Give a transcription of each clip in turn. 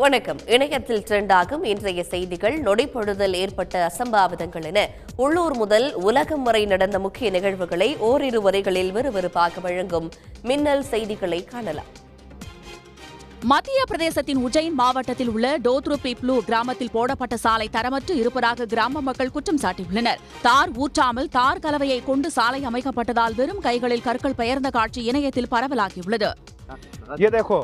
வணக்கம். இணையத்தில் ட்ரெண்டாகும் இன்றைய செய்திகள், நொடிப்பொழுதில் ஏற்பட்ட அசம்பாவிதங்கள் என உள்ளூர் முதல் உலகம் வரை நடந்த முக்கிய நிகழ்வுகளை ஓரிரு வரிகளில் விறுவிறுப்பாக வழங்கும் மின்னல் செய்திகளை காணலாம். மத்திய பிரதேசத்தின் உஜ்ஜைன் மாவட்டத்தில் உள்ள டோத்ருபிப்லு கிராமத்தில் போடப்பட்ட சாலை தரமற்று இருப்பதாக கிராம மக்கள் குற்றம் சாட்டியுள்ளனர். தார் ஊற்றாமல் தார் கலவையை கொண்டு சாலை அமைக்கப்பட்டதால் வெறும் கைகளில் கற்கள் பெயர்ந்த காட்சி இணையத்தில் பரவலாகியுள்ளது. ये देखो,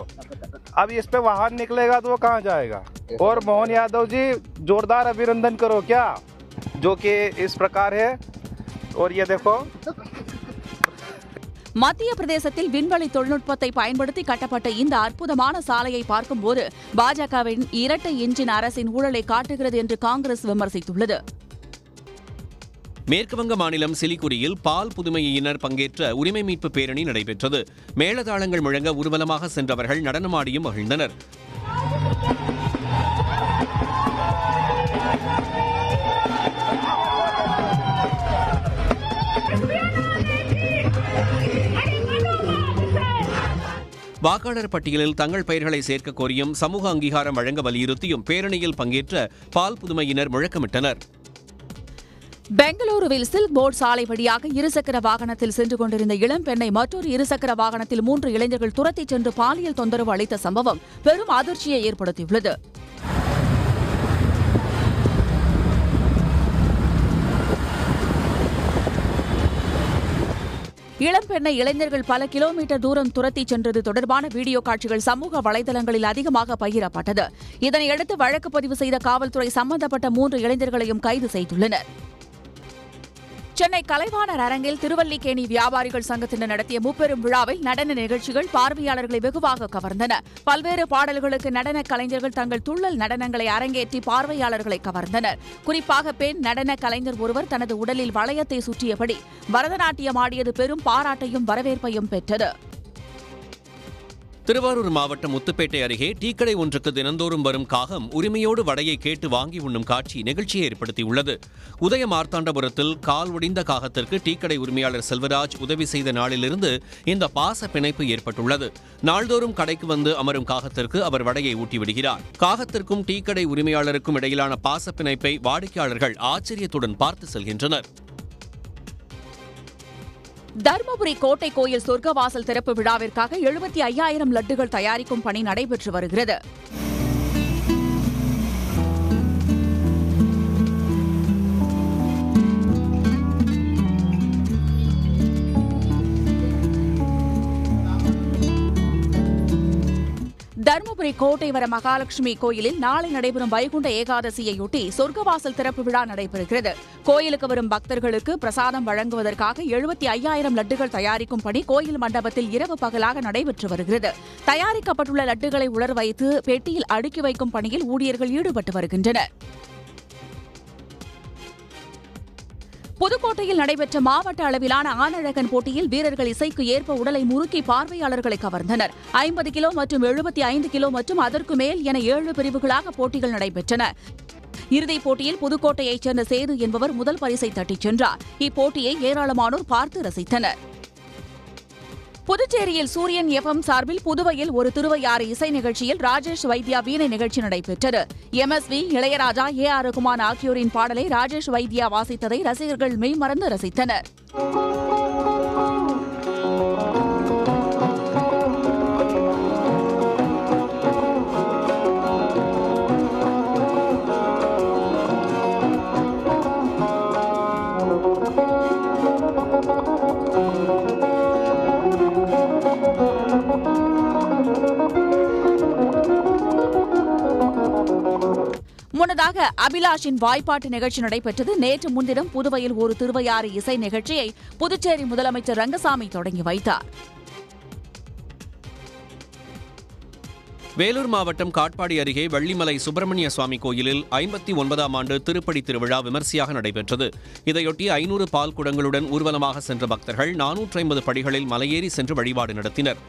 अब इस पे वाहन निकलेगा तो वो कहाँ जाएगा? और मोहन यादव जी जोरदार अभिनंदन करो क्या, जो कि इस प्रकार है. और ये देखो, மத்திய பிரதேசத்தில் விண்வெளி தொழில்நுட்பத்தை பயன்படுத்தி கட்டப்பட்ட இந்த அற்புதமான சாலையை பார்க்கும்போது பாஜகவின் இரட்டை எஞ்சின் அரசின் ஊழலை காட்டுகிறது என்று காங்கிரஸ் விமர்சித்துள்ளது. மேற்குவங்க மாநிலம் சிலிகுரியில் பால் புதுமையினர் பங்கேற்ற உரிமை மீட்பு பேரணி நடைபெற்றது. மேளதாளங்கள் முழங்க ஊர்வலமாக சென்றவர்கள் நடனமாடியும் மகிழ்ந்தனர். வாக்காளர் பட்டியலில் தங்கள் பெயர்களை சேர்க்க கோரியும் சமூக அங்கீகாரம் வழங்க வலியுறுத்தியும் பேரணியில் பங்கேற்ற பால் புதுமையினர் முழக்கமிட்டனர். பெங்களூருவில் சில்க் போர்ட் சாலை வழியாக இருசக்கர வாகனத்தில் சென்று கொண்டிருந்த இளம் பெண்ணை மற்றொரு இருசக்கர வாகனத்தில் 3 இளைஞர்கள் துரத்திச் சென்று பாலியல் தொந்தரவு அளித்த சம்பவம் பெரும் அதிர்ச்சியை ஏற்படுத்தியுள்ளது. இளம் பெண்ணை இளைஞர்கள் பல கிலோமீட்டர் தூரம் துரத்திச் சென்றது தொடர்பான வீடியோ காட்சிகள் சமூக வலைதளங்களில் அதிகமாக பகிரப்பட்டது. இதனையடுத்து வழக்கு பதிவு செய்த காவல்துறை சம்பந்தப்பட்ட 3 இளைஞர்களையும் கைது செய்துள்ளனர். சென்னை கலைவாணர் அரங்கில் திருவல்லிக்கேணி வியாபாரிகள் சங்கத்தினர் நடத்திய முப்பெரும் விழாவில் நடன நிகழ்ச்சிகள் பார்வையாளர்களை வெகுவாக கவர்ந்தன. பல்வேறு பாடல்களுக்கு நடன கலைஞர்கள் தங்கள் துள்ளல் நடனங்களை அரங்கேற்றி பார்வையாளர்களை கவர்ந்தனர். குறிப்பாக பெண் நடன கலைஞர் ஒருவர் தனது உடலில் வளையத்தை சுற்றியபடி பரதநாட்டியம் ஆடியது பெரும் பாராட்டையும் வரவேற்பையும் பெற்றது. திருவாரூர் மாவட்டம் முத்துப்பேட்டை அருகே டீக்கடை ஒன்றுக்கு தினந்தோறும் வரும் காகம் உரிமையோடு வடையை கேட்டு வாங்கி உண்ணும் காட்சி நிகழ்ச்சியை ஏற்படுத்தியுள்ளது. உதய மார்த்தாண்டபுரத்தில் கால் ஒடிந்த காகத்திற்கு டீக்கடை உரிமையாளர் செல்வராஜ் உதவி செய்த நாளிலிருந்து இந்த பாச பிணைப்பு ஏற்பட்டுள்ளது. நாள்தோறும் கடைக்கு வந்து அமரும் காகத்திற்கு அவர் வடையை ஊட்டிவிடுகிறார். காகத்திற்கும் டீக்கடை உரிமையாளருக்கும் இடையிலான பாச பிணைப்பை வாடிக்கையாளர்கள் ஆச்சரியத்துடன் பார்த்து செல்கின்றனர். தருமபுரி கோட்டை கோயில் சொர்க்கவாசல் திறப்பு விழாவிற்காக 75,000 லட்டுகள் தயாரிக்கும் பணி நடைபெற்று வருகிறது. தருமபுரி கோட்டை வர மகாலட்சுமி கோயிலில் நாளை நடைபெறும் வைகுண்ட ஏகாதசியையொட்டி சொர்க்கவாசல் திறப்பு விழா நடைபெறுகிறது. கோயிலுக்கு வரும் பக்தர்களுக்கு பிரசாதம் வழங்குவதற்காக 75,000 லட்டுகள் தயாரிக்கும் பணி கோயில் மண்டபத்தில் இரவு பகலாக நடைபெற்று வருகிறது. தயாரிக்கப்பட்டுள்ள லட்டுகளை உலர் வைத்து பெட்டியில் அடுக்கி வைக்கும் பணியில் ஊழியர்கள் ஈடுபட்டு வருகின்றனர். புதுக்கோட்டையில் நடைபெற்ற மாவட்ட அளவிலான ஆணழகன் போட்டியில் வீரர்கள் இசைக்கு ஏற்ப உடலை முறுக்கி பார்வையாளர்களை கவர்ந்தனர். 50 கிலோ மற்றும் 75 கிலோ மற்றும் அதற்கு மேல் என 7 பிரிவுகளாக போட்டிகள் நடைபெற்றன. இறுதிப் போட்டியில் புதுக்கோட்டையைச் சேர்ந்த சேது என்பவர் முதல் பரிசை தட்டிச் சென்றார். இப்போட்டியை ஏராளமானோர் பார்த்து ரசித்தனர். புதுச்சேரியில் சூரியன் எஃப்எம் சார்பில் புதுவையில் ஒரு திருவையாறு இசை நிகழ்ச்சியில் ராஜேஷ் வைத்யா வீணை நிகழ்ச்சி நடைபெற்றது. MSV, இளையராஜா, AR ரகுமான் ஆகியோரின் பாடலை ராஜேஷ் வைத்யா வாசித்ததை ரசிகர்கள் மெய்மறந்து ரசித்தனர். முன்னதாக அபிலாஷின் வாய்ப்பாட்டு நிகழ்ச்சி நடைபெற்றது. நேற்று முன்தினம் புதுவையில் ஒரு திருவையாறு இசை நிகழ்ச்சியை புதுச்சேரி முதலமைச்சர் ரங்கசாமி தொடங்கி வைத்தார். வேலூர் மாவட்டம் காட்பாடி அருகே வள்ளிமலை சுப்பிரமணிய சுவாமி கோயிலில் 59ஆம் ஆண்டு திருப்படி திருவிழா விமர்சையாக நடைபெற்றது. இதையொட்டி 500 பால் குடங்களுடன் ஊர்வலமாக சென்ற பக்தர்கள் 450 படிகளில் மலையேறி சென்று வழிபாடு நடத்தினர்.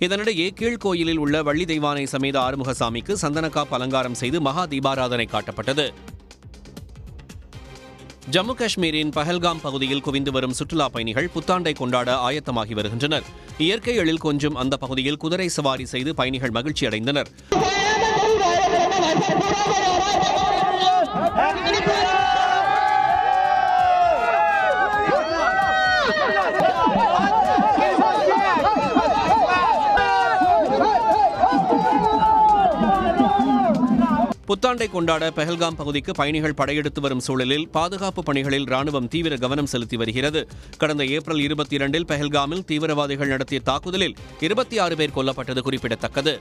இதனிடையே கீழ்கோயிலில் உள்ள வள்ளி தெய்வானை சமேத ஆறுமுகசாமிக்கு சந்தனக்காப்பு அலங்காரம் செய்து மகா தீபாராதனை காட்டப்பட்டது. ஜம்மு காஷ்மீரின் பஹல்காம் பகுதியில் குவிந்து வரும் சுற்றுலா பயணிகள் புத்தாண்டை கொண்டாட ஆயத்தமாகி வருகின்றனர். இயற்கை எழில் கொஞ்சும் அந்த பகுதியில் குதிரை சவாரி செய்து பயணிகள் மகிழ்ச்சி அடைந்தனர். புத்தாண்டை கொண்டாட பெஹல்காம் பகுதிக்கு பயணிகள் படையெடுத்து வரும் சூழலில் பாதுகாப்பு பணிகளில் ராணுவம் தீவிர கவனம் செலுத்தி வருகிறது. கடந்த ஏப்ரல் 22 பெஹல்காமில் தீவிரவாதிகள் நடத்திய தாக்குதலில் 26 பேர் கொல்லப்பட்டது குறிப்பிடத்தக்கது.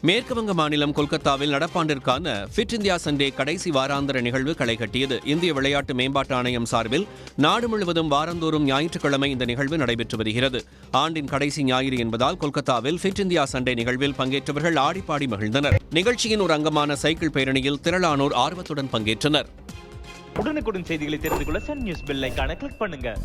மேற்குவங்க மாநிலம் கொல்கத்தாவில் நடப்பாண்டிற்கான ஃபிட் இந்தியா சண்டே கடைசி வாராந்திர நிகழ்வு களை கட்டியது. இந்திய விளையாட்டு மேம்பாட்டு ஆணையம் சார்பில் நாடு முழுவதும் வாரந்தோறும் ஞாயிற்றுக்கிழமை இந்த நிகழ்வு நடைபெற்று வருகிறது. ஆண்டின் கடைசி ஞாயிறு என்பதால் கொல்கத்தாவில் ஃபிட் இந்தியா சண்டே நிகழ்வில் பங்கேற்றவர்கள் ஆடிப்பாடி மகிழ்ந்தனர். நிகழ்ச்சியின் ஒரு அங்கமான சைக்கிள் பேரணியில் திரளானோர் ஆர்வத்துடன் பங்கேற்றனர். உடனுக்குடன் செய்திகளை தெரிந்து கொள்ள சன் நியூஸ் பெல் ஐகானை கிளிக் பண்ணுங்க.